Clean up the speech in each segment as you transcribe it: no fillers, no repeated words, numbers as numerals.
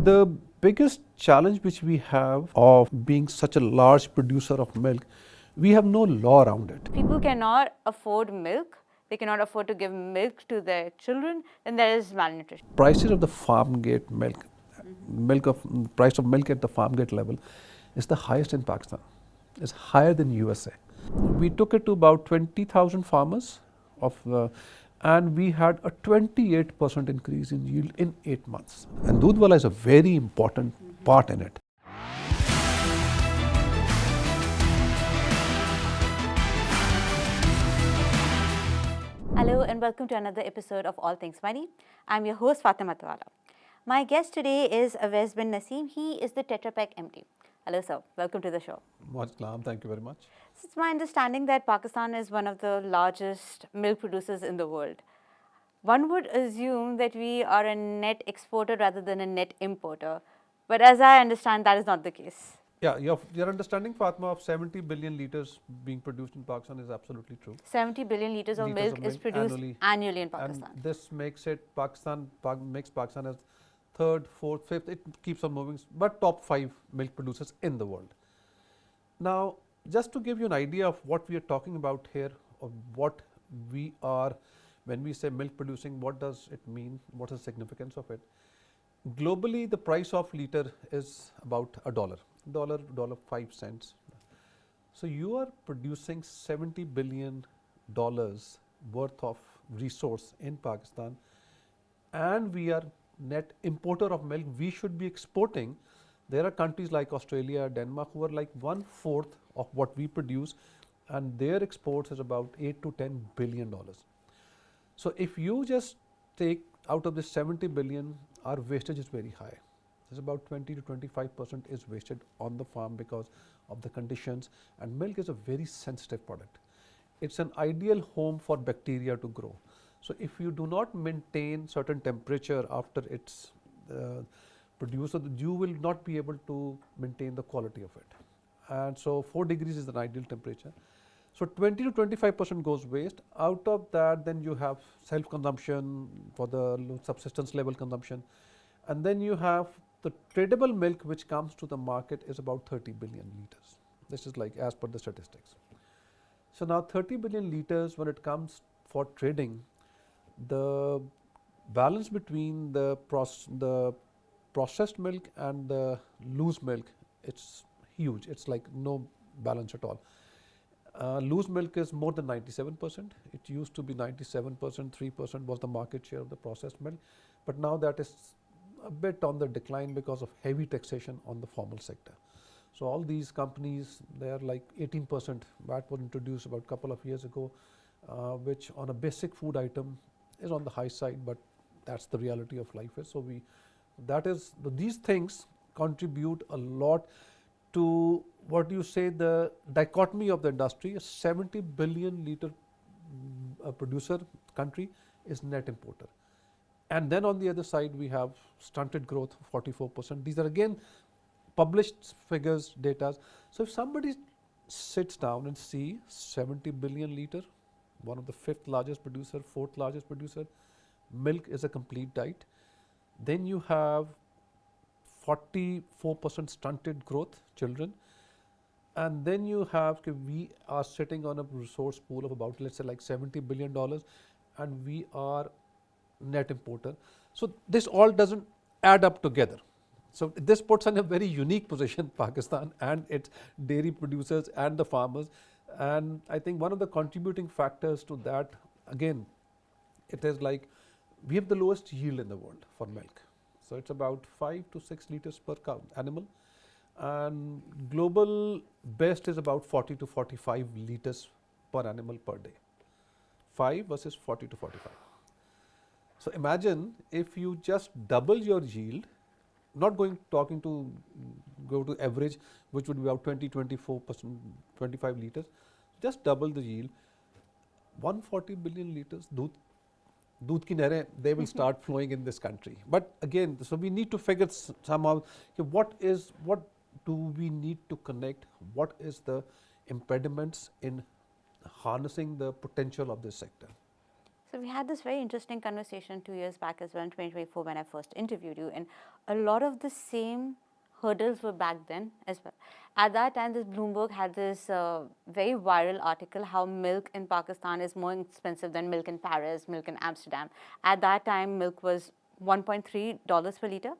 The biggest challenge which we have of being such a large producer of milk, we have no law around it. People cannot afford milk, they cannot afford to give milk to their children, then there is malnutrition. Prices of the farm gate milk, price of milk at the farm gate level is the highest in Pakistan. It's higher than USA. We took it to about 20,000 farmers and we had a 28% increase in yield in 8 months. And Dudhwala is a very important part in it. Hello and welcome to another episode of All Things Money. I'm your host Fatima Attarwala. My guest today is Awais bin Naseem. He is the Tetra Pak MD. Hello sir, welcome to the show. Thank you very much. It's my understanding that Pakistan is one of the largest milk producers in the world. One would assume that we are a net exporter rather than a net importer. But as I understand, that is not the case. Yeah, your understanding, Fatma, of 70 billion litres being produced in Pakistan is absolutely true. 70 billion litres of milk is produced annually in Pakistan. And this makes it makes Pakistan as third, fourth, fifth, it keeps on moving, but top 5 milk producers in the world. Now, just to give you an idea of what we are talking about here, of what we are, when we say milk producing, what does it mean, what is the significance of it? Globally, the price of litre is about $1.05. So you are producing $70 billion worth of resource in Pakistan, and we are net importer of milk. We should be exporting. There are countries like Australia, Denmark, who are like 1/4 of what we produce, and their exports is about $8 to $10 billion. So if you just take out of this 70 billion, our wastage is very high. It's about 20 to 25% is wasted on the farm because of the conditions, and milk is a very sensitive product. It's an ideal home for bacteria to grow. So if you do not maintain certain temperature after it's produced, you will not be able to maintain the quality of it. And so 4 degrees is an ideal temperature. So 20 to 25% goes waste. Out of that, then you have self-consumption for the subsistence level consumption. And then you have the tradable milk which comes to the market is about 30 billion litres. This is like as per the statistics. So now 30 billion litres, when it comes for trading, the balance between the processed milk and the loose milk, it's huge. It's like no balance at all. Loose milk is more than 97%. It used to be 97%, 3% was the market share of the processed milk. But now that is a bit on the decline because of heavy taxation on the formal sector. So all these companies, they are like 18%. VAT was introduced about a couple of years ago, which on a basic food item is on the high side, but that's the reality of life. So these things contribute a lot to what you say the dichotomy of the industry. A 70 billion litre producer country is net importer. And then on the other side, we have stunted growth, 44%. These are again published figures, data. So if somebody sits down and see 70 billion litre, one of the 5th largest producer, 4th largest producer, milk is a complete diet. Then you have 44% stunted growth, children. And then you have, we are sitting on a resource pool of about, let's say like $70 billion, and we are net importer. So this all doesn't add up together. So this puts in a very unique position Pakistan and its dairy producers and the farmers. And I think one of the contributing factors to that, again, it is like we have the lowest yield in the world for milk. So it's about 5 to 6 litres per cow animal. And global best is about 40 to 45 litres per animal per day. 5 versus 40 to 45. So imagine if you just double your yield, not go to average, which would be about 24%, 25 litres, just double the yield, 140 billion litres, doodh ki nehrein, they will start flowing in this country. But again, so we need to figure somehow, what do we need to connect, what is the impediments in harnessing the potential of this sector. So we had this very interesting conversation 2 years back as well, in 2024, when I first interviewed you. And a lot of the same hurdles were back then as well. At that time, this Bloomberg had this very viral article how milk in Pakistan is more expensive than milk in Paris, milk in Amsterdam. At that time, milk was $1.3 per liter.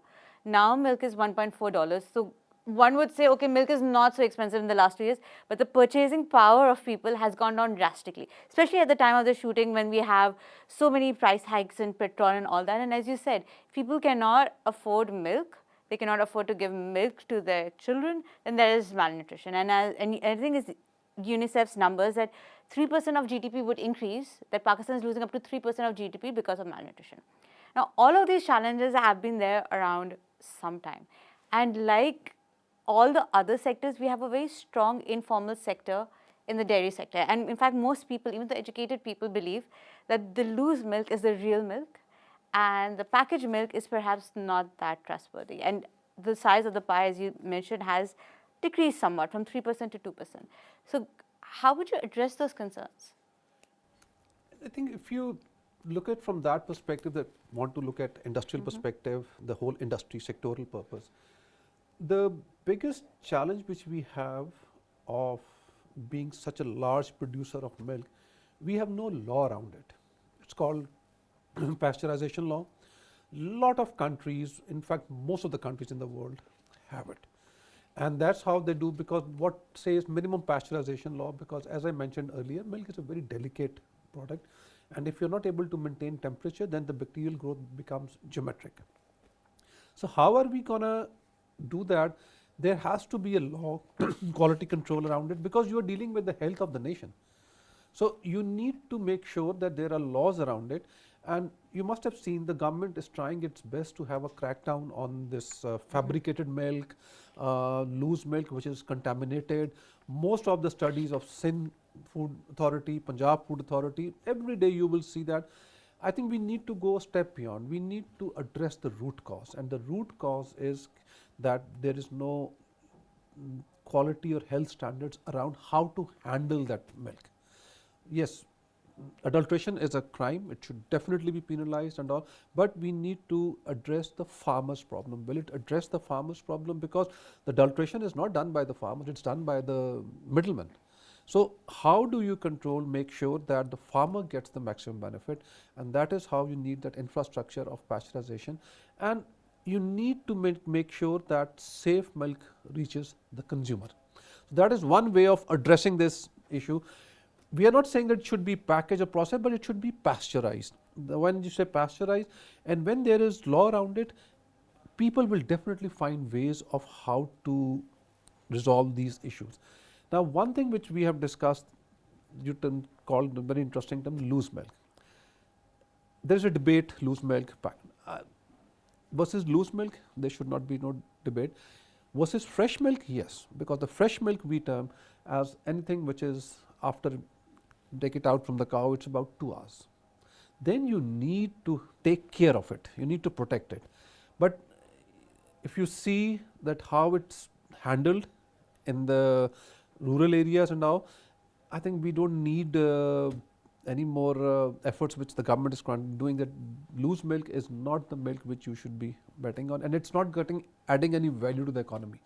Now milk is $1.4. So one would say, okay, milk is not so expensive in the last 2 years, but the purchasing power of people has gone down drastically, especially at the time of the shooting when we have so many price hikes in petrol and all that. And as you said, people cannot afford milk, they cannot afford to give milk to their children, then there is malnutrition. And I think it's UNICEF's numbers that 3% of GDP would increase, that Pakistan is losing up to 3% of GDP because of malnutrition. Now, all of these challenges have been there around some time. And like all the other sectors, we have a very strong informal sector in the dairy sector. And in fact, most people, even the educated people, believe that the loose milk is the real milk and the packaged milk is perhaps not that trustworthy. And the size of the pie, as you mentioned, has decreased somewhat from 3% to 2%. So how would you address those concerns? I think if you look at from that perspective, that want to look at industrial perspective, the whole industry sectoral purpose, the biggest challenge which we have of being such a large producer of milk, we have no law around it. It's called pasteurization law. Lot of countries, in fact most of the countries in the world have it, and that's how they do, because what says minimum pasteurization law, because as I mentioned earlier, milk is a very delicate product, and if you're not able to maintain temperature, then the bacterial growth becomes geometric. So how are we gonna do that? There has to be a law, quality control around it, because you are dealing with the health of the nation. So you need to make sure that there are laws around it, and you must have seen the government is trying its best to have a crackdown on this fabricated milk, loose milk which is contaminated. Most of the studies of Sindh Food Authority, Punjab Food Authority, every day you will see that. I think we need to go a step beyond. We need to address the root cause, and the root cause is that there is no quality or health standards around how to handle that milk. Yes, adulteration is a crime, it should definitely be penalized and all, but we need to address the farmer's problem. Will it address the farmer's problem? Because the adulteration is not done by the farmer, it's done by the middleman. So how do you control, make sure that the farmer gets the maximum benefit, and that is how you need that infrastructure of pasteurization, and you need to make sure that safe milk reaches the consumer. So that is one way of addressing this issue. We are not saying that it should be packaged or processed, but it should be pasteurized. When you say pasteurized, and when there is law around it, people will definitely find ways of how to resolve these issues. Now, one thing which we have discussed, you called a very interesting term, loose milk. There is a debate, loose milk versus loose milk, there should not be no debate. Versus fresh milk, yes, because the fresh milk we term as anything which is after take it out from the cow, it's about 2 hours. Then you need to take care of it, you need to protect it. But if you see that how it's handled in the rural areas and now, I think we don't need any more efforts which the government is doing. That loose milk is not the milk which you should be betting on, and it's not adding any value to the economy.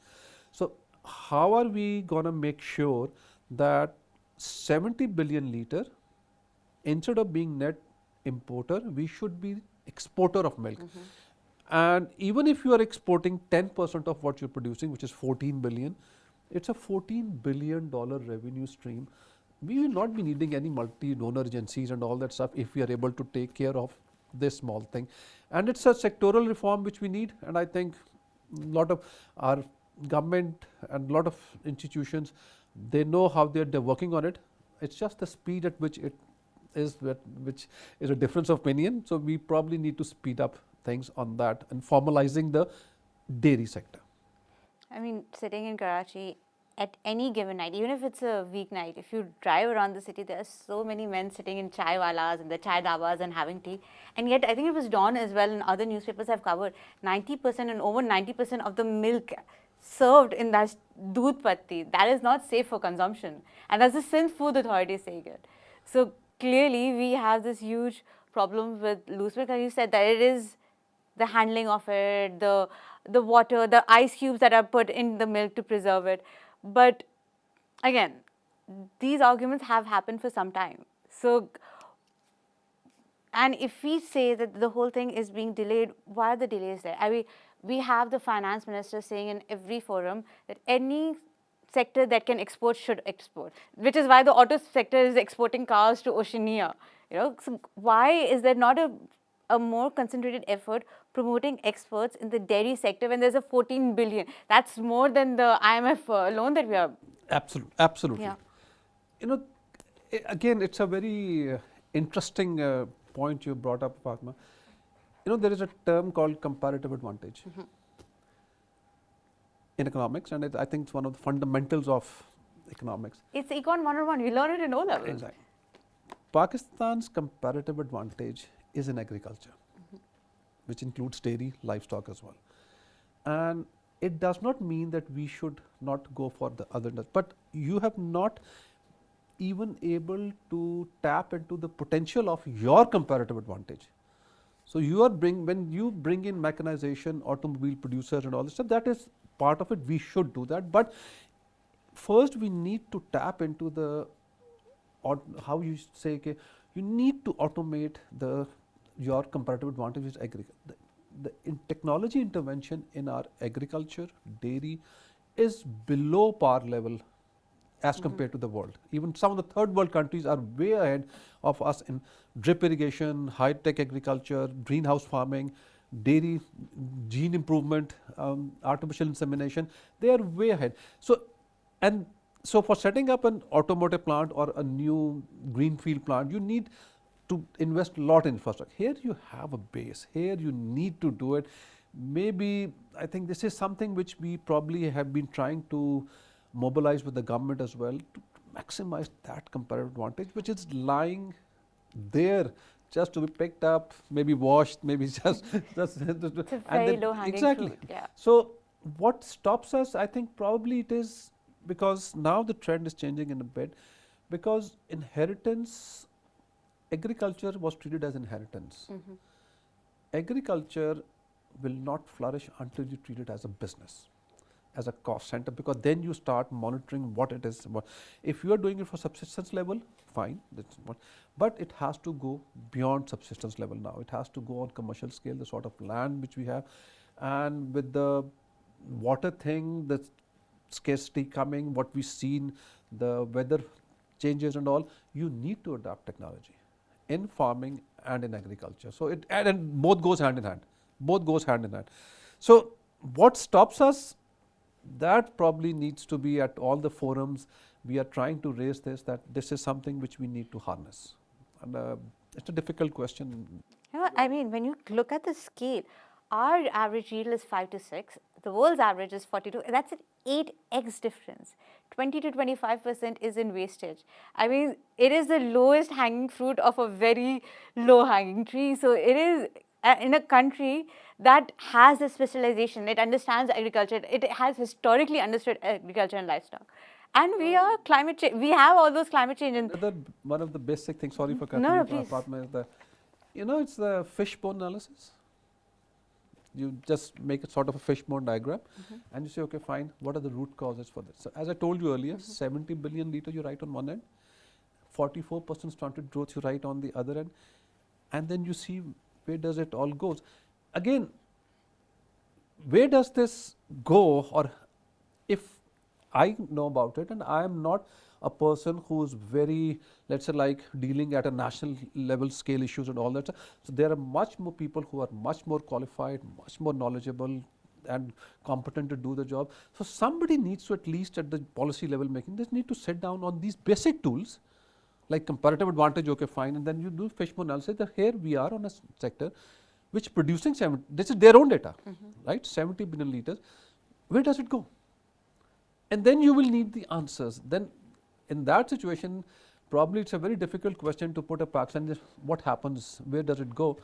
So how are we going to make sure that 70 billion liter, instead of being net importer, we should be exporter of milk. And even if you are exporting 10% of what you're producing, which is 14 billion, it's a $14 billion revenue stream. We will not be needing any multi-donor agencies and all that stuff if we are able to take care of this small thing. And it's a sectoral reform which we need, and I think a lot of our government and a lot of institutions, they know how they're working on it. It's just the speed at which it is, which is a difference of opinion. So we probably need to speed up things on that and formalizing the dairy sector. I mean, sitting in Karachi at any given night, even if it's a weeknight, if you drive around the city, there are so many men sitting in chai walas and the chai dabas and having tea. And yet, I think it was Dawn as well, and other newspapers have covered 90% and over 90% of the milk served in that doodh patti, that is not safe for consumption. And that's the Sindh Food Authority saying it. So clearly, we have this huge problem with loose milk. And you said that it is the handling of it, the the water, the ice cubes that are put in the milk to preserve it. But again, these arguments have happened for some time. So, and if we say that the whole thing is being delayed, why are the delays there? I mean, we have the finance minister saying in every forum that any sector that can export should export, which is why the auto sector is exporting cars to Oceania. So why is there not a more concentrated effort promoting exports in the dairy sector when there's a 14 billion? That's more than the IMF loan that we are. Absolutely. Yeah. Again, it's a very interesting point you brought up, Fatima. There is a term called comparative advantage in economics, and I think it's one of the fundamentals of economics. It's Econ 101. You learn it in O level. Exactly. Pakistan's comparative advantage is in agriculture, which includes dairy, livestock as well. And it does not mean that we should not go for the other, but you have not even able to tap into the potential of your comparative advantage. So when you bring in mechanization, automobile producers and all this stuff, that is part of it. We should do that. But first we need to tap into the, how you say, okay, you need to automate your comparative advantage is agriculture. The technology intervention in our agriculture, dairy is below par level as compared to the world. Even some of the third world countries are way ahead of us in drip irrigation, high-tech agriculture, greenhouse farming, dairy, gene improvement, artificial insemination. They are way ahead. So for setting up an automotive plant or a new greenfield plant, you need to invest a lot in infrastructure. Here you have a base. Here you need to do it. Maybe, I think this is something which we probably have been trying to mobilize with the government as well to maximize that comparative advantage, which is lying there just to be picked up, maybe washed, maybe just it's a very low-hanging exactly. fruit. Yeah. So what stops us, I think probably it is because now the trend is changing in a bit, because inheritance, agriculture was treated as inheritance. Agriculture will not flourish until you treat it as a business, as a cost center, because then you start monitoring what it is. If you are doing it for subsistence level, fine, that's what, but it has to go beyond subsistence level now. It has to go on commercial scale, the sort of land which we have, and with the water thing, the scarcity coming, what we've seen, the weather changes and all, you need to adopt technology in farming and in agriculture. So it and both goes hand in hand. Both goes hand in hand. So what stops us? That probably needs to be at all the forums. We are trying to raise this, that this is something which we need to harness. And it's a difficult question. I mean, when you look at the scale, our average yield is 5 to 6. The world's average is 42. That's an 8x difference. 20 to 25% is in wastage. I mean, it is the lowest hanging fruit of a very low hanging tree. So it is in a country that has a specialization. It understands agriculture. It has historically understood agriculture and livestock. And we are climate change. We have all those climate change. Another one of the basic things. Sorry for cutting No, you, Fatma, is the, it's the fishbone analysis. You just make a sort of a fishbone diagram, and you say, okay, fine. What are the root causes for this? So as I told you earlier, 70 billion liters you write on one end, 44% stunted growth you write on the other end, and then you see where does it all goes. Again, where does this go? Or if I know about it, and I am not a person who is very, let's say, like dealing at a national level scale issues and all that. So there are much more people who are much more qualified, much more knowledgeable and competent to do the job. So somebody needs to, at least at the policy level making, they need to sit down on these basic tools like comparative advantage, okay, fine, and then you do fishbone analysis that here we are on a sector which producing this is their own data, right? 70 billion liters. Where does it go? And then you will need the answers. Then in that situation, probably it's a very difficult question to put a Pakistan, what happens, where does it go?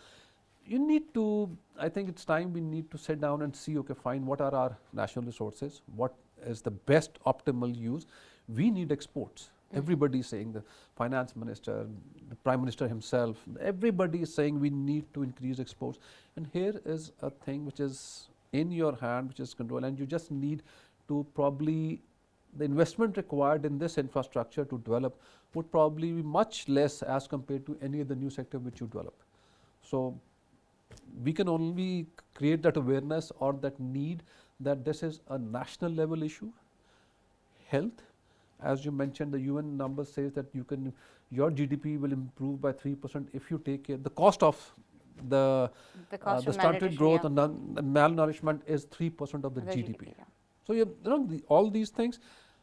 You need to, I think it's time we need to sit down and see, okay, fine, what are our national resources? What is the best optimal use? We need exports. Everybody is saying, the finance minister, the prime minister himself, everybody is saying we need to increase exports. And here is a thing which is in your hand which is controlled, and you just need to probably, the investment required in this infrastructure to develop would probably be much less as compared to any other new sector which you develop. So we can only create that awareness or that need that this is a national level issue. Health, as you mentioned, the UN number says that your GDP will improve by 3% if you take care. The cost of the stunted growth and malnourishment is 3% of the GDP. So all these things.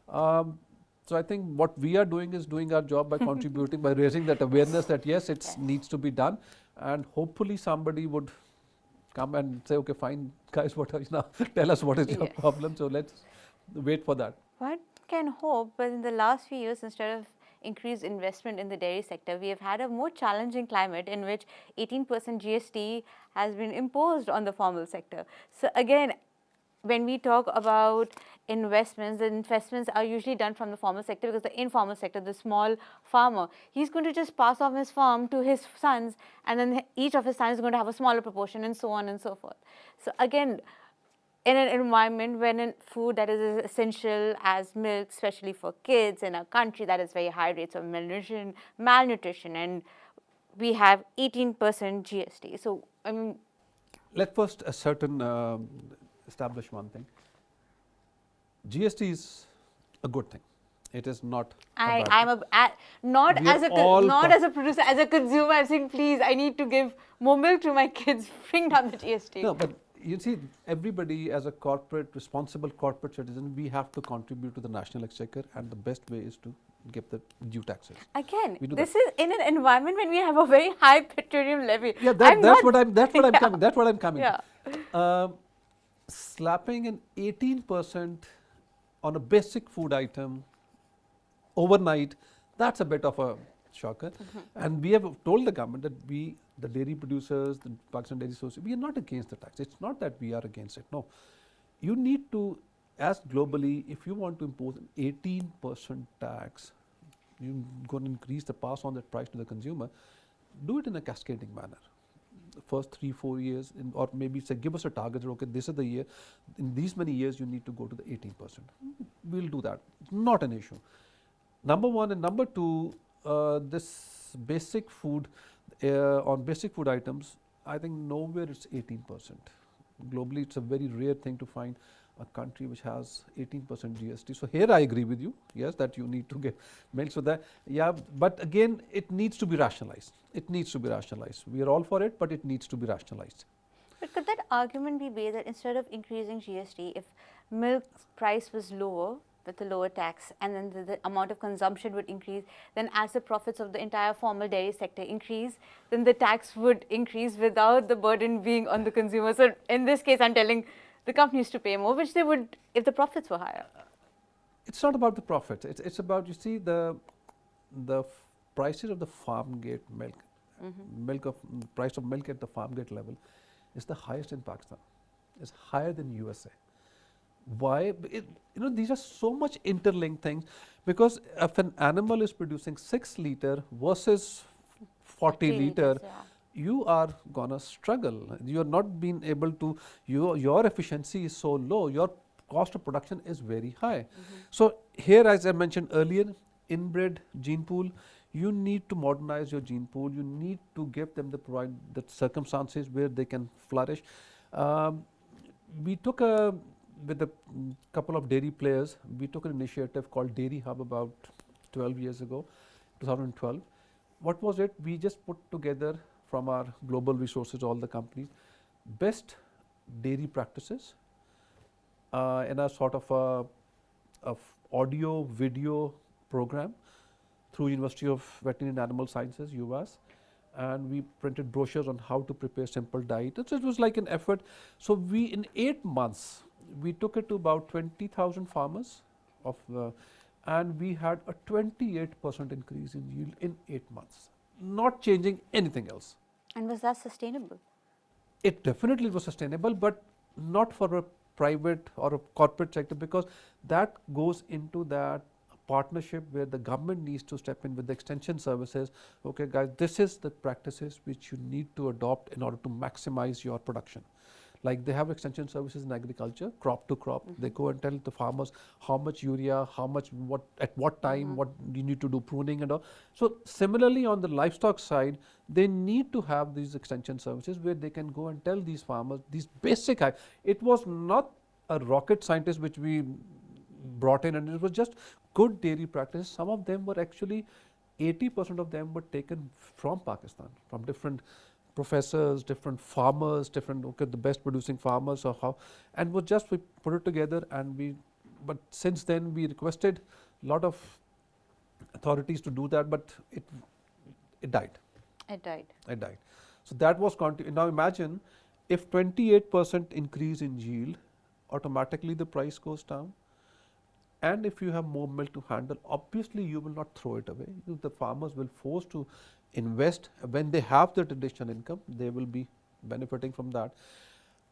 So I think what we are doing is doing our job by contributing, by raising that awareness that yes, it needs to be done, and hopefully somebody would come and say, okay, fine, guys, what are you now? Tell us what is your problem. So let's wait for that. One can hope, but in the last few years, instead of increased investment in the dairy sector, we have had a more challenging climate in which 18% GST has been imposed on the formal sector. So again, when we talk about investments, the investments are usually done from the formal sector, because the informal sector, the small farmer, he's going to just pass off his farm to his sons, and then each of his sons is going to have a smaller proportion, and so on and so forth. So again, in an environment when food that is as essential as milk, especially for kids in a country that has very high rates of malnutrition, and we have 18% GST. So I mean, let's first establish one thing. GST is a good thing. It is not. Not as a producer, as a consumer, I'm saying, please, I need to give more milk to my kids. Bring down the GST. No, but you see, everybody as a responsible corporate citizen, we have to contribute to the national exchequer, and the best way is to give the due taxes. Again, this is in an environment when we have a very high petroleum levy. Yeah, that's what I'm coming to. Slapping an 18% on a basic food item overnight, that's a bit of a shocker. And we have told the government that the dairy producers, the Pakistan Dairy Association, we are not against the tax. It's not that we are against it. No. You need to, as globally, if you want to impose an 18% tax, you're going to increase the pass on that price to the consumer, do it in a cascading manner. First 3-4 years, or maybe say, give us a target, okay, this is the year, in these many years you need to go to the 18%. We'll do that. Not an issue. Number one, and number two, this basic food, on basic food items, I think nowhere it's 18%. Globally, it's a very rare thing to find a country which has 18% GST. So here I agree with you, yes, that you need to get milk so that, but again, it needs to be rationalized. It needs to be rationalized. We are all for it, but it needs to be rationalized. But could that argument be made that instead of increasing GST, if milk price was lower, with the lower tax, and then the amount of consumption would increase, then as the profits of the entire formal dairy sector increase, then the tax would increase without the burden being on the consumer. So in this case, I'm telling the companies to pay more, which they would if the profits were higher. It's not about the profits. It's about, you see, the prices of the farm gate milk, price of milk at the farm gate level is the highest in Pakistan. It's higher than USA. Why? These are so much interlinked things, because if an animal is producing 6 liter versus 40 liter, you are gonna struggle. You are not being able to, your efficiency is so low, your cost of production is very high. So here, as I mentioned earlier, inbred gene pool, you need to modernize your gene pool. You need to give them provide the circumstances where they can flourish. We took with a couple of dairy players, we took an initiative called Dairy Hub about 12 years ago, 2012. What was it? We just put together from our global resources, all the companies, best dairy practices in a sort of audio video program through University of Veterinary and Animal Sciences, UVAS, and we printed brochures on how to prepare simple diet. So it was like an effort. So we, in 8 months, we took it to about 20,000 farmers and we had a 28% increase in yield in 8 months, not changing anything else. And was that sustainable? It definitely was sustainable, but not for a private or a corporate sector, because that goes into that partnership where the government needs to step in with the extension services. Okay, guys, this is the practices which you need to adopt in order to maximize your production. Like they have extension services in agriculture, crop to crop. They go and tell the farmers how much urea, how much, what, at what time, what you need to do pruning and all. So similarly on the livestock side, they need to have these extension services where they can go and tell these farmers these basic, it was not a rocket scientist which we brought in, and it was just good dairy practices. Some of them were actually 80% of them were taken from Pakistan, from different professors, different farmers, different, okay, the best producing farmers or how, and was just, we put it together and we, but since then we requested a lot of authorities to do that, but it died. It died. It died. So that was, now imagine if 28% increase in yield, automatically the price goes down. And if you have more milk to handle, obviously you will not throw it away. The farmers will force to invest. When they have the traditional income, they will be benefiting from that.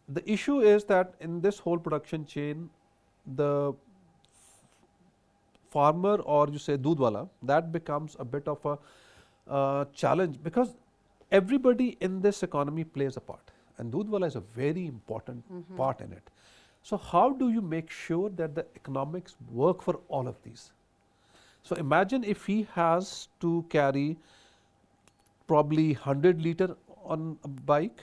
The issue is that in this whole production chain, the farmer, or you say doodwala, that becomes a bit of a challenge, because everybody in this economy plays a part, and doodwala is a very important part in it. So how do you make sure that the economics work for all of these? So imagine if he has to carry probably 100 liter on a bike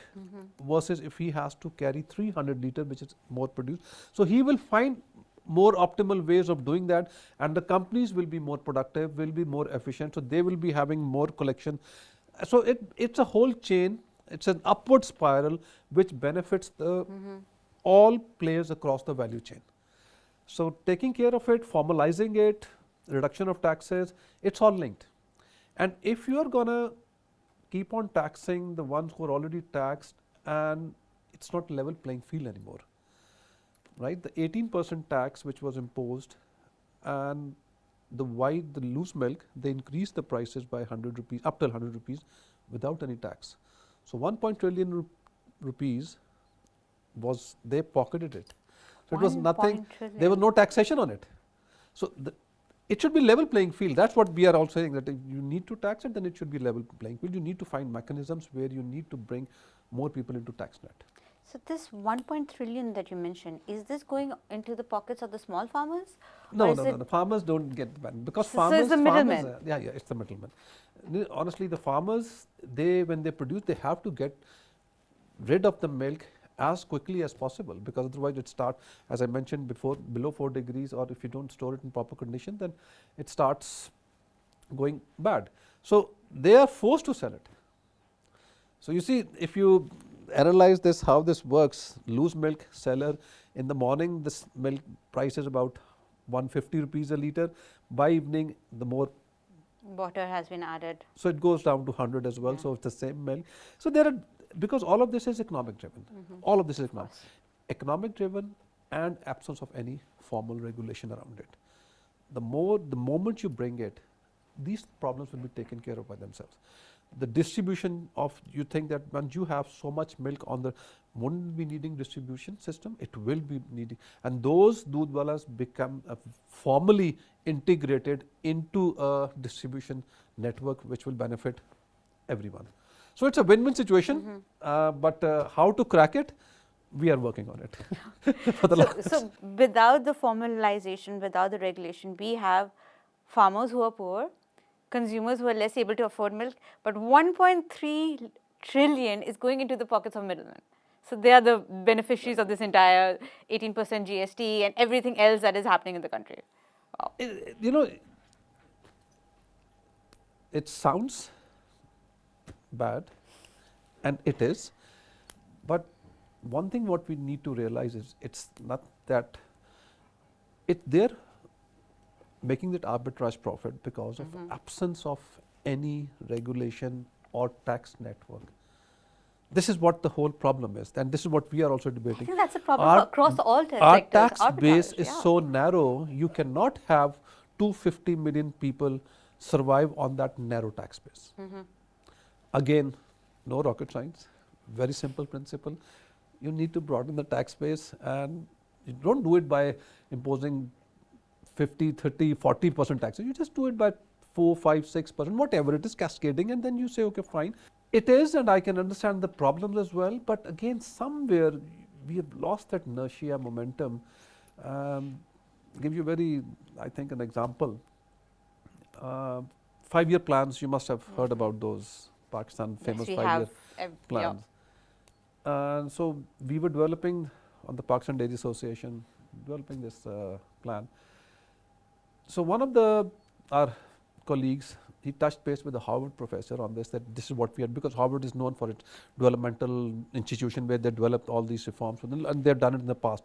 versus if he has to carry 300 liter, which is more produced. So he will find more optimal ways of doing that, and the companies will be more productive, will be more efficient, so they will be having more collection. So it's a whole chain, it's an upward spiral which benefits the all players across the value chain. So taking care of it, formalizing it, reduction of taxes, it's all linked. And if you are going to keep on taxing the ones who are already taxed, and it's not level playing field anymore, right? The 18% tax which was imposed, and the loose milk, they increased the prices by 100 rupees, up till 100 rupees without any tax. So 1 trillion rupees was, they pocketed it. So it was nothing, there was no taxation on it. So it should be level playing field. That's what we are all saying, that if you need to tax it, then it should be level playing field. You need to find mechanisms where you need to bring more people into tax net. So this 1 trillion that you mentioned, is this going into the pockets of the small farmers? No, the farmers don't get the benefit, because so farmers, it's the middlemen. It's the middleman. Honestly, the farmers, when they produce, they have to get rid of the milk as quickly as possible, because otherwise it starts, as I mentioned before, below 4 degrees, or if you don't store it in proper condition, then it starts going bad. So they are forced to sell it. So you see, if you analyze this, how this works, loose milk seller, in the morning this milk price is about 150 rupees a liter. By evening, the more water has been added. So it goes down to 100 as well. So it's the same milk. So there are, because all of this is economic driven. All of this is economic driven, and absence of any formal regulation around it. The moment you bring it, these problems will be taken care of by themselves. The distribution of, you think that once you have so much milk on the, wouldn't be needing distribution system, it will be needing, and those doodwalas become formally integrated into a distribution network which will benefit everyone. So it's a win-win situation, but how to crack it, we are working on it. So without the formalization, without the regulation, we have farmers who are poor, consumers who are less able to afford milk, but 1.3 trillion is going into the pockets of middlemen. So they are the beneficiaries of this entire 18% GST and everything else that is happening in the country. Wow. You know, it sounds bad, and it is, but one thing what we need to realize is, it's not that they're making that arbitrage profit because of absence of any regulation or tax network. This is what the whole problem is, and this is what we are also debating. I think that's a problem across all sectors. Our tax base is so narrow, you cannot have 250 million people survive on that narrow tax base. Again, no rocket science, very simple principle. You need to broaden the tax base, and you don't do it by imposing 50, 30, 40% taxes. You just do it by 4, 5, 6%, whatever it is, cascading, and then you say, okay, fine. It is, and I can understand the problems as well, but again, somewhere we have lost that inertia, momentum. Give you I think, an example. 5-year plans, you must have heard about those Pakistan famous Yes, we 5-year have. plans. And so we were developing on the Pakistan Dairy Association, developing this plan. So one of our colleagues, he touched base with the Harvard professor on this, that this is what we had, because Harvard is known for its developmental institution where they developed all these reforms, and they've done it in the past.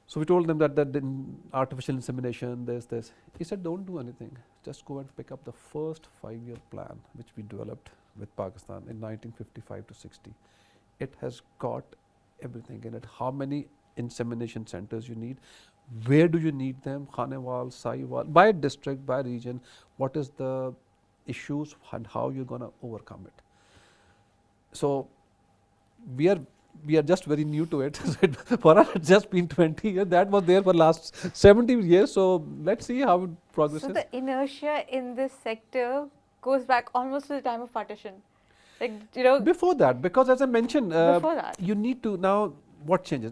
So we told them that in artificial insemination, there's this. He said, don't do anything. Just go and pick up the first 5-year plan, which we developed with Pakistan in 1955 to 60. It has got everything in it. How many insemination centers you need, where do you need them, Khanewal, Sahiwal, by district, by region, what is the issues and how you're going to overcome it. So we are just very new to it. For us, it's just been 20 years. That was there for last 70 years. So let's see how it progresses. So the inertia in this sector goes back almost to the time of partition. Before that, because as I mentioned, before that, you need to now, what changes?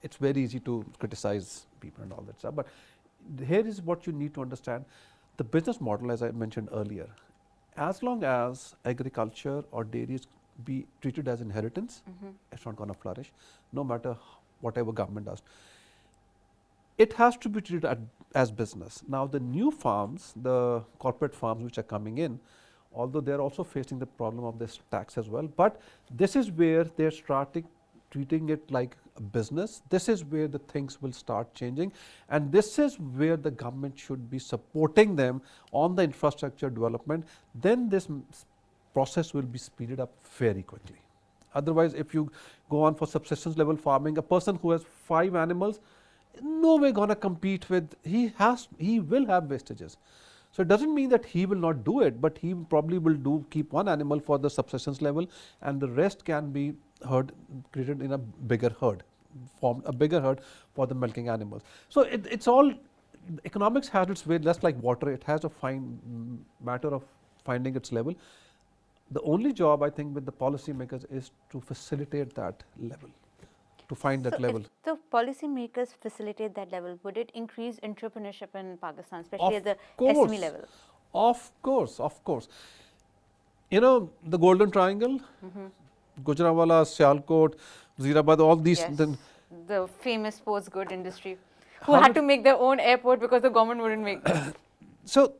It's very easy to criticize people and all that stuff, but here is what you need to understand. The business model, as I mentioned earlier, as long as agriculture or dairy is be treated as inheritance, it's not going to flourish, no matter whatever government does. It has to be treated as business. Now the new farms, the corporate farms which are coming in, although they are also facing the problem of this tax as well, but this is where they're starting treating it like a business. This is where the things will start changing, and this is where the government should be supporting them on the infrastructure development. Then this process will be speeded up very quickly. Otherwise, if you go on for subsistence level farming, a person who has 5 animals, no way going to compete with, he will have wastages. So it doesn't mean that he will not do it, but he probably will keep 1 animal for the subsistence level, and the rest can be created in a bigger herd, form a bigger herd for the milking animals. So it's all, economics has its way, just like water, it has a fine matter of finding its level. The only job I think with the policymakers is to facilitate that level, to find that level. If the policymakers facilitate that level, would it increase entrepreneurship in Pakistan, especially at the SME level? Of course, of course. You know, the Golden Triangle, Gujranwala, Sialkot, Wazirabad, all these. Yes, the famous sports good industry, who had to make their own airport because the government wouldn't make them. So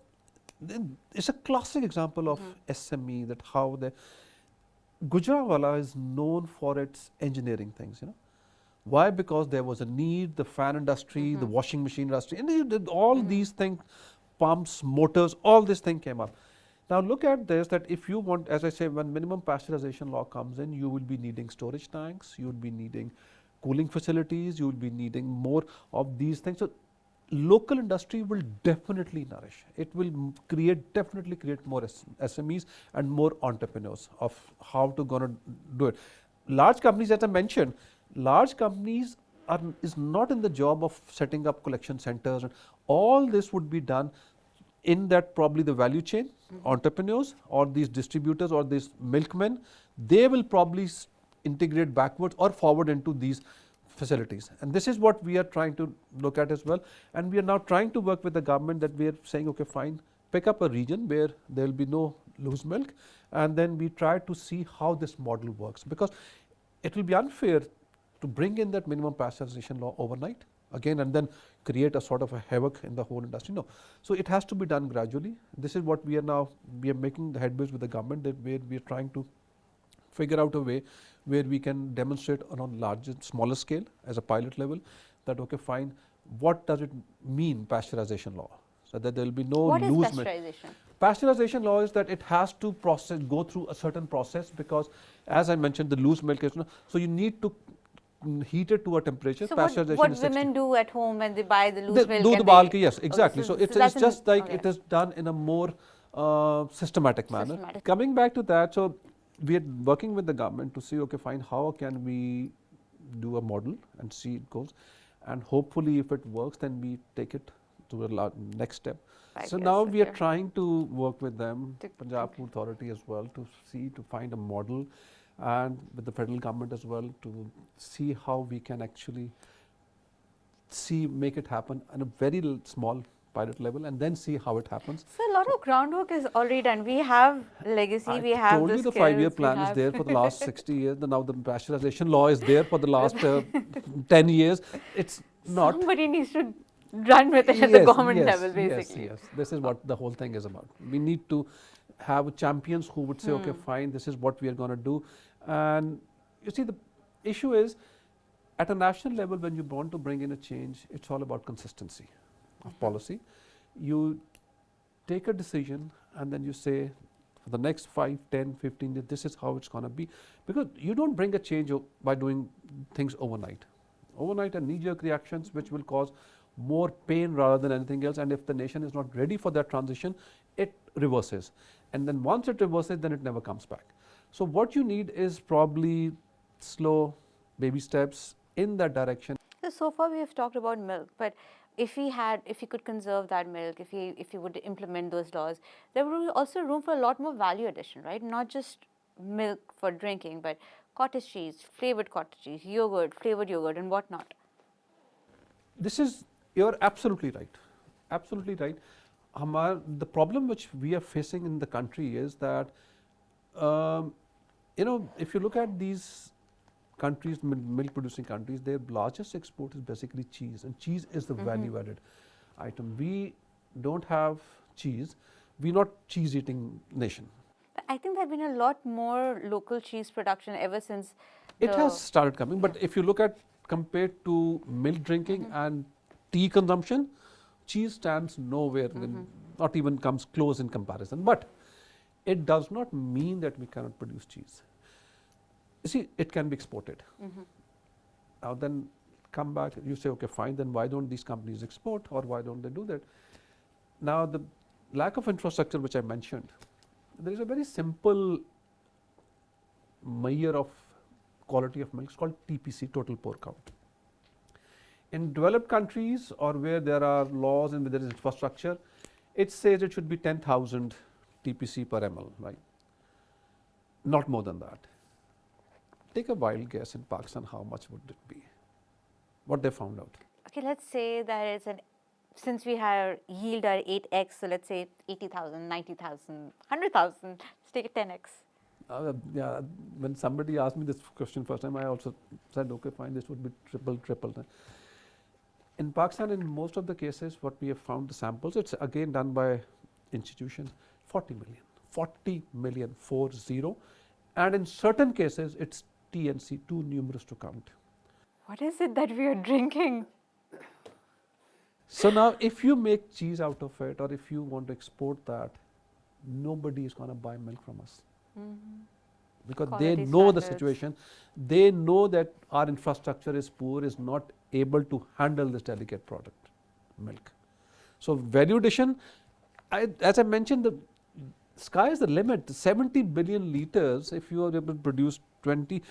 it's a classic example of SME, that how the Gujranwala is known for its engineering things, you know. Why? Because there was a need, the fan industry, the washing machine industry, and all these things, pumps, motors, all this thing came up. Now look at this, that if you want, as I say, when minimum pasteurization law comes in, you will be needing storage tanks, you will be needing cooling facilities, you will be needing more of these things. So local industry will definitely nourish. It will definitely create more SMEs and more entrepreneurs of how to gonna do it. Large companies, as I mentioned, large companies is not in the job of setting up collection centers, and all this would be done in that probably the value chain. Entrepreneurs or these distributors or these milkmen, they will probably integrate backwards or forward into these facilities, and this is what we are trying to look at as well. And we are now trying to work with the government, that we are saying, okay, fine, pick up a region where there will be no loose milk, and then we try to see how this model works, because it will be unfair to bring in that minimum pasteurization law overnight again and then create a sort of a havoc in the whole industry. No. So it has to be done gradually. This is what we are making the headways with the government, that where we are trying to figure out a way where we can demonstrate on a larger, smaller scale as a pilot level, that okay, fine, what does it mean, pasteurization law? So that there will be no What loose is pasteurization? Pasteurization law is that it has to go through a certain process, because as I mentioned, the loose milk is, so you need to heat it to a temperature. So pasteurization what is women do at home when they buy the loose milk? Do the bulk, yes, exactly. Okay, so it's just like it is done in a more systematic manner. Coming back to that, so we are working with the government to see, okay, fine, how can we do a model and see it goes, and hopefully if it works, then we take it to a next step. So now we are trying to work with them, Punjab Food Authority as well, to find a model and with the federal government as well, to see how we can actually make it happen on a very small pilot level, and then see how it happens. So a lot of groundwork is already done. We have legacy, I we have told the you the skills, 5-year plan is there for the last 60 years. Now the pasteurization law is there for the last 10 years. It's not. Somebody needs to run with it at the government level, basically. Yes. This is what the whole thing is about. We need to have champions who would say, okay, fine, this is what we are going to do. And you see, the issue is, at a national level, when you want to bring in a change, it's all about consistency of policy. You take a decision and then you say, for the next 5, 10, 15 years, this is how it's going to be. Because you don't bring a change by doing things overnight. Overnight are knee-jerk reactions which will cause more pain rather than anything else, and if the nation is not ready for that transition, it reverses. And then once it reverses, then it never comes back. So what you need is probably slow baby steps in that direction. So far we have talked about milk, but if we could conserve that milk, if we would implement those laws, there would be also room for a lot more value addition, right? Not just milk for drinking, but cottage cheese, flavored cottage cheese, yogurt, flavored yogurt, and whatnot. You're absolutely right. Absolutely right. The problem which we are facing in the country is that, if you look at these countries, milk producing countries, their largest export is basically cheese, and cheese is the value added item. We don't have cheese. We're not cheese eating nation. I think there have been a lot more local cheese production ever since. It has started coming, but if you look at compared to milk drinking and tea consumption, cheese stands nowhere, not even comes close in comparison. But it does not mean that we cannot produce cheese. You see, it can be exported. Now then come back, you say, okay, fine, then why don't these companies export, or why don't they do that? Now the lack of infrastructure which I mentioned, there is a very simple measure of quality of milk. It's called TPC, total pour count. In developed countries, or where there are laws and where there is infrastructure, it says it should be 10,000 TPC per ml, right? Not more than that. Take a wild guess in Pakistan, how much would it be? What they found out? Okay, let's say that it's since we have yield at 8x, so let's say 80,000, 90,000, 100,000, let's take it 10x. Yeah, when somebody asked me this question first time, I also said, okay, fine, this would be triple. In Pakistan, in most of the cases, what we have found the samples, it's again done by institutions, 40 million, 40. And in certain cases, it's TNC, too numerous to count. What is it that we are drinking? So now, if you make cheese out of it, or if you want to export that, nobody is going to buy milk from us. Because Quality they know the standards. situation. They know that our infrastructure is poor, is not able to handle this delicate product, milk. So value addition, as I mentioned, the sky is the limit. 70 billion liters, if you are able to produce 20%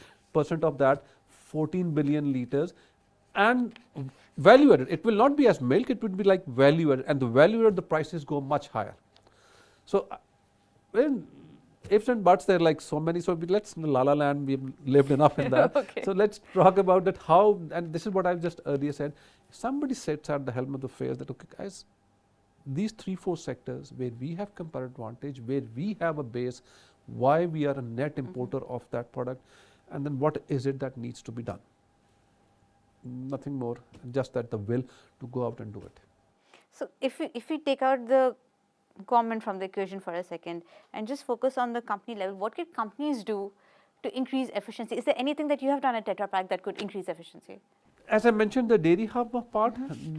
of that, 14 billion liters, and value added. It will not be as milk, it would be like value added, and the value added, the prices go much higher. So when ifs and buts, there are like so many, so let's, in La La Land, we've lived enough in that. Okay. So let's talk about that, how, and this is what I've just earlier said, somebody sits at the helm of the affairs that, okay guys, these 3-4 sectors where we have comparative advantage, where we have a base, why we are a net importer of that product, and then what is it that needs to be done. Nothing more, just that the will to go out and do it. So if we take out the government from the equation for a second and just focus on the company level, what can companies do to increase efficiency? Is there anything that you have done at Tetra Pak that could increase efficiency? As I mentioned, the dairy hub part,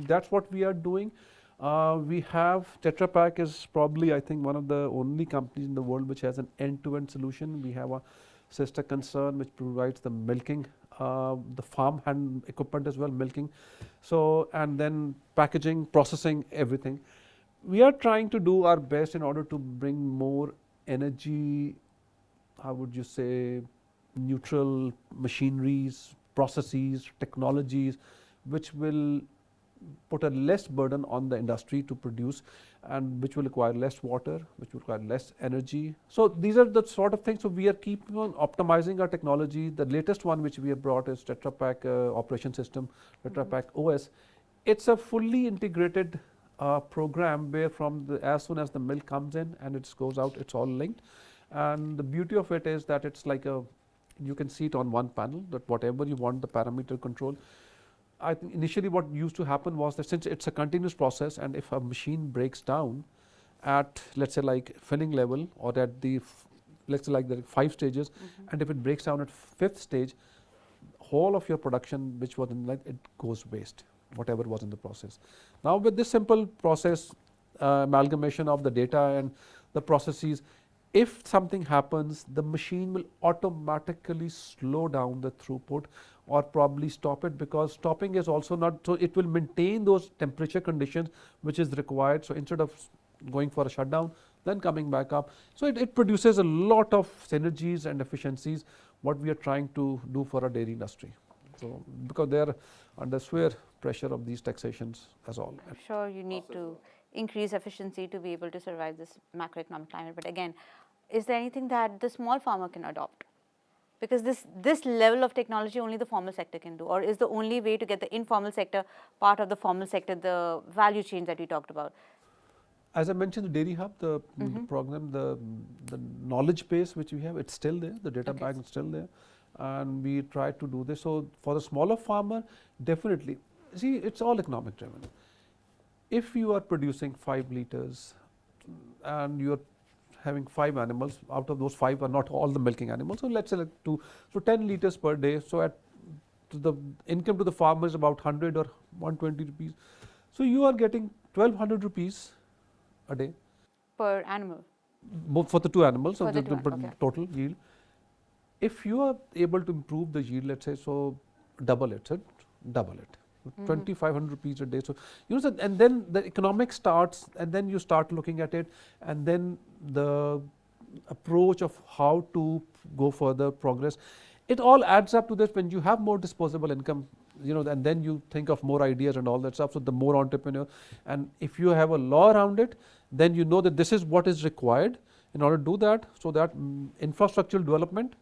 that's what we are doing. We have, Tetra Pak is probably, I think, one of the only companies in the world which has an end-to-end solution. We have a sister concern which provides the milking, the farm hand equipment as well, milking. So, and then packaging, processing, everything. We are trying to do our best in order to bring more energy, how would you say, neutral machineries, processes, technologies, which will put a less burden on the industry to produce, and which will require less water, which will require less energy. So these are the sort of things. So we are keeping on optimizing our technology. The latest one which we have brought is Tetra Pak operation system, Tetra Pak OS. It's a fully integrated program where as soon as the milk comes in and it goes out, it's all linked. And the beauty of it is that it's like you can see it on one panel, that whatever you want the parameter control. I think initially what used to happen was that since it's a continuous process, and if a machine breaks down at, let's say, like filling level, or at let's say like the 5 stages, and if it breaks down at 5th stage, whole of your production which was in it goes waste, whatever was in the process. Now with this simple process, amalgamation of the data and the processes, if something happens, the machine will automatically slow down the throughput or probably stop it, because stopping is also not, so it will maintain those temperature conditions which is required. So instead of going for a shutdown, then coming back up. So it produces a lot of synergies and efficiencies, what we are trying to do for our dairy industry. So because they are under severe pressure of these taxations as all. I'm sure you need to increase efficiency to be able to survive this macroeconomic climate. But again, is there anything that the small farmer can adopt? Because this level of technology only the formal sector can do, or is the only way to get the informal sector part of the formal sector, the value chain that we talked about? As I mentioned, the Dairy Hub, the program, the knowledge base which we have, it's still there, the data bank is still there, and we try to do this. So for the smaller farmer, definitely, see, it's all economic driven. If you are producing 5 liters and you are having 5 animals, out of those 5 are not all the milking animals, so let's say like 2, so 10 liters per day. So the income to the farmer is about 100 or 120 rupees. So you are getting 1200 rupees a day per animal, for the 2 animals, so the total yield. If you are able to improve the yield, let's say, so double it. 2,500 rupees a day. So and then the economics starts, and then you start looking at it, and then the approach of how to go further, progress. It all adds up to this. When you have more disposable income, and then you think of more ideas and all that stuff. So the more entrepreneur, and if you have a law around it, then you know that this is what is required in order to do that. So that infrastructural development,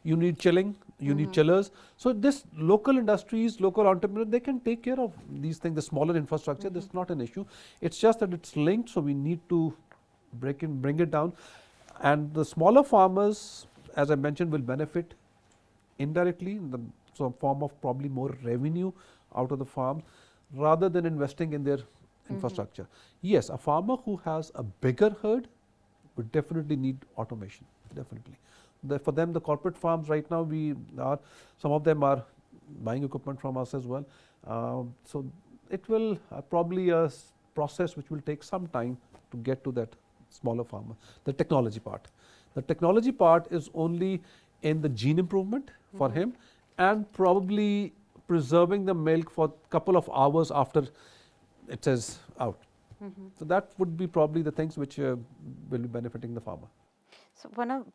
you need chilling, you need chillers. So this local industries, local entrepreneurs, they can take care of these things, the smaller infrastructure. That's not an issue. It's just that it's linked, so we need to bring it down. And the smaller farmers, as I mentioned, will benefit indirectly in the form of probably more revenue out of the farms, rather than investing in their infrastructure. Yes, a farmer who has a bigger herd would definitely need automation, definitely. For them, the corporate farms right now, some of them are buying equipment from us as well. So it will probably a process which will take some time to get to that smaller farmer. The technology part. The technology part is only in the gene improvement for him, and probably preserving the milk for a couple of hours after it is out. So that would be probably the things which will be benefiting the farmer. So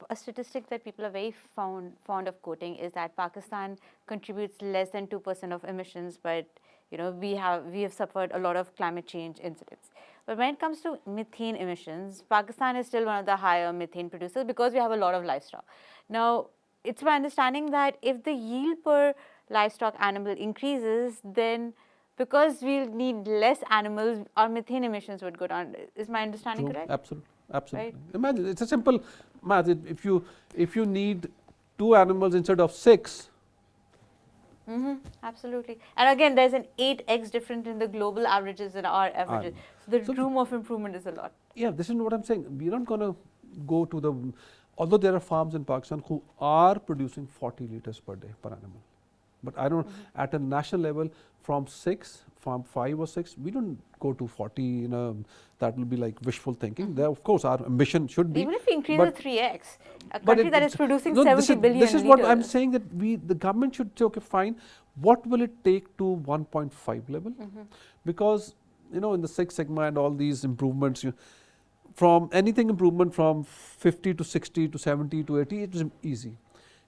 a statistic that people are very fond of quoting is that Pakistan contributes less than 2% of emissions, but we have suffered a lot of climate change incidents. But when it comes to methane emissions, Pakistan is still one of the higher methane producers because we have a lot of livestock. Now, it's my understanding that if the yield per livestock animal increases, then because we'll need less animals, our methane emissions would go down. Is my understanding correct? Absolutely. Right? Imagine, it's a simple math. If you need 2 animals instead of 6. Absolutely. And again, there's an 8x difference in the global averages and our averages. So the room of improvement is a lot. Yeah, this is what I'm saying. We're not going to go to although there are farms in Pakistan who are producing 40 liters per day per animal. But I don't, at a national level, from 5 or 6, we don't go to 40, that will be like wishful thinking. There, of course, our ambition should be. Even if we increase it 3x, a country that is producing 70 billion This is liters. what I'm saying, that the government should say, okay, fine, what will it take to 1.5 level? Because, in the Six Sigma and all these improvements, from anything improvement from 50 to 60 to 70 to 80, it is easy.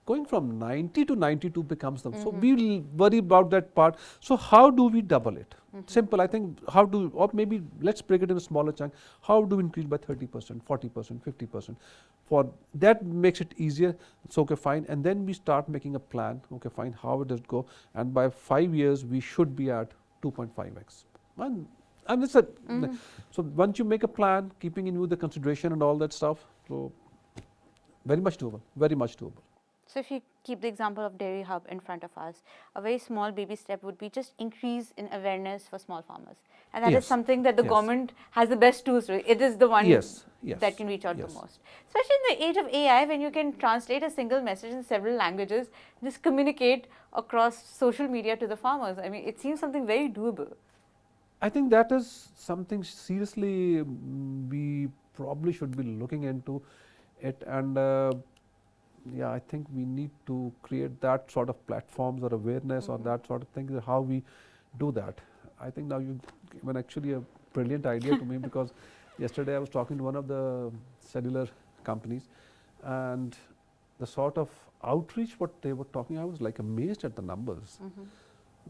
Going from 90 to 92 becomes them. So we will worry about that part. So how do we double it? Simple, I think, or maybe let's break it in a smaller chunk. How do we increase by 30%, 40%, 50%? For that makes it easier. It's okay, fine. And then we start making a plan. Okay, fine. How does it go? And by 5 years, we should be at 2.5x. And it's so once you make a plan, keeping in view the consideration and all that stuff, so very much doable. Very much doable. So if you keep the example of Dairy Hub in front of us, a very small baby step would be just increase in awareness for small farmers. And that is something that the government has the best tools to. It is the one that can reach out the most. Especially in the age of AI, when you can translate a single message in several languages, just communicate across social media to the farmers. I mean, it seems something very doable. I think that is something seriously we probably should be looking into it, and I think we need to create that sort of platforms or awareness or that sort of thing, how we do that. I think now you've given actually a brilliant idea to me, because yesterday I was talking to one of the cellular companies, and the sort of outreach what they were talking, I was like amazed at the numbers.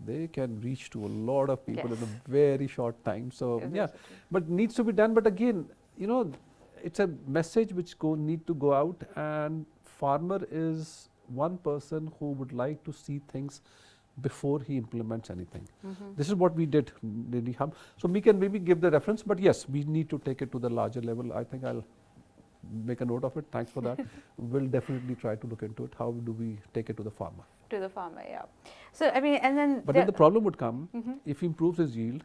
They can reach to a lot of people in a very short time. So but needs to be done. But again, it's a message which need to go out, and farmer is one person who would like to see things before he implements anything. This is what we did in the hub. So we can maybe give the reference, but yes, we need to take it to the larger level. I think I'll make a note of it. Thanks for that. We'll definitely try to look into it. How do we take it to the farmer? To the farmer, So I mean, and then. But then the problem would come if he improves his yield,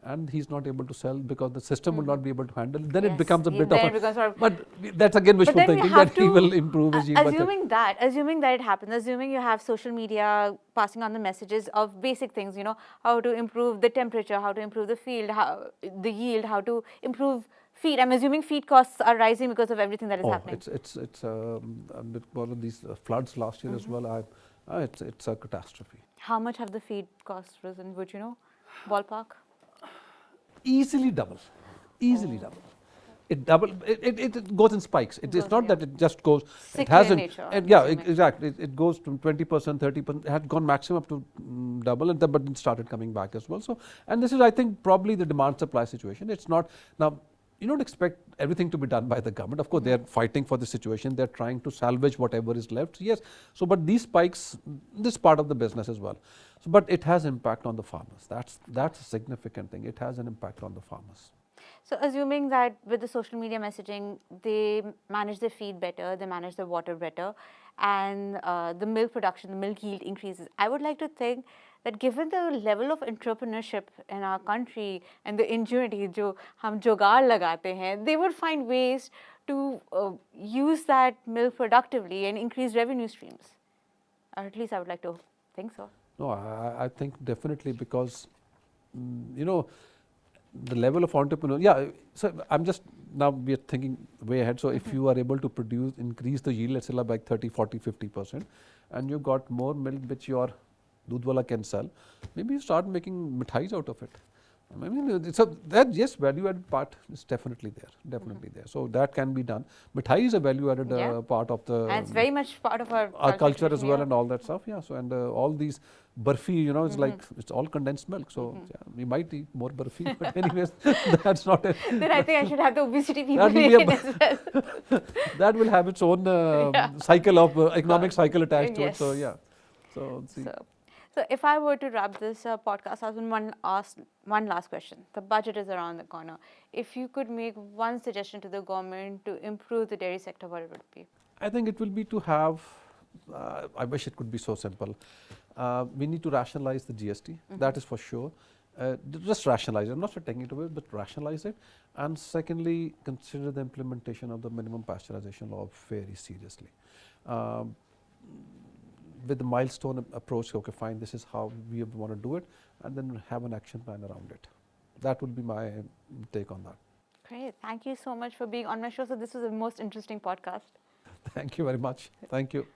and he's not able to sell because the system will not be able to handle. Then it becomes a bit of but that's again wishful thinking that he will improve his yield. Assuming that it happens, assuming you have social media passing on the messages of basic things, how to improve the temperature, how to improve the field, the yield, how to improve feed. I'm assuming feed costs are rising because of everything that is happening. It's one of these floods last year as well. It's a catastrophe. How much have the feed costs risen? Would you know, ballpark? Easily double. It goes in spikes. It's not that it just goes. Cyclical it hasn't. Nature, Exactly. It goes from 20%, 30%. It had gone maximum up to double, but it started coming back as well. So, and this is, I think, probably the demand supply situation. It's not now. You don't expect everything to be done by the government. Of course, they are fighting for the situation. They're trying to salvage whatever is left. Yes. So, but these spikes, this part of the business as well. So, but it has impact on the farmers. That's a significant thing. It has an impact on the farmers. So, assuming that with the social media messaging, they manage their feed better, they manage their water better, and the milk production, the milk yield increases, I would like to think that given the level of entrepreneurship in our country and the ingenuity जो हम जुगाड़ लगाते हैं, they would find ways to use that milk productively and increase revenue streams. Or at least I would like to think so. No, I think definitely, because the level of entrepreneur. So I'm just now we are thinking way ahead. So if you are able to increase the yield, let's say like 30, 40, 50%, and you got more milk which your Dudwala can sell, maybe you start making mithais out of it. I mean, so that value added part is definitely there, So that can be done. Mithai is a value added part of the. And it's very much part of our culture as well, and all that stuff. So and all these barfi, it's like it's all condensed milk. So we might eat more barfi, but anyways, that's not it. Then I think I should have the obesity people in as well. That will have its own cycle of economic cycle attached to it. So So see. So if I were to wrap this podcast up in one last question. The budget is around the corner. If you could make one suggestion to the government to improve the dairy sector, what it would be? I think it will be to have, I wish it could be so simple. We need to rationalize the GST, that is for sure. Just rationalize it, not taking it away, but rationalize it. And secondly, consider the implementation of the minimum pasteurization law very seriously. With the milestone approach, okay, fine, this is how we want to do it, and then have an action plan around it. That would be my take on that. Great. Thank you so much for being on my show. So this was the most interesting podcast. Thank you very much. Thank you.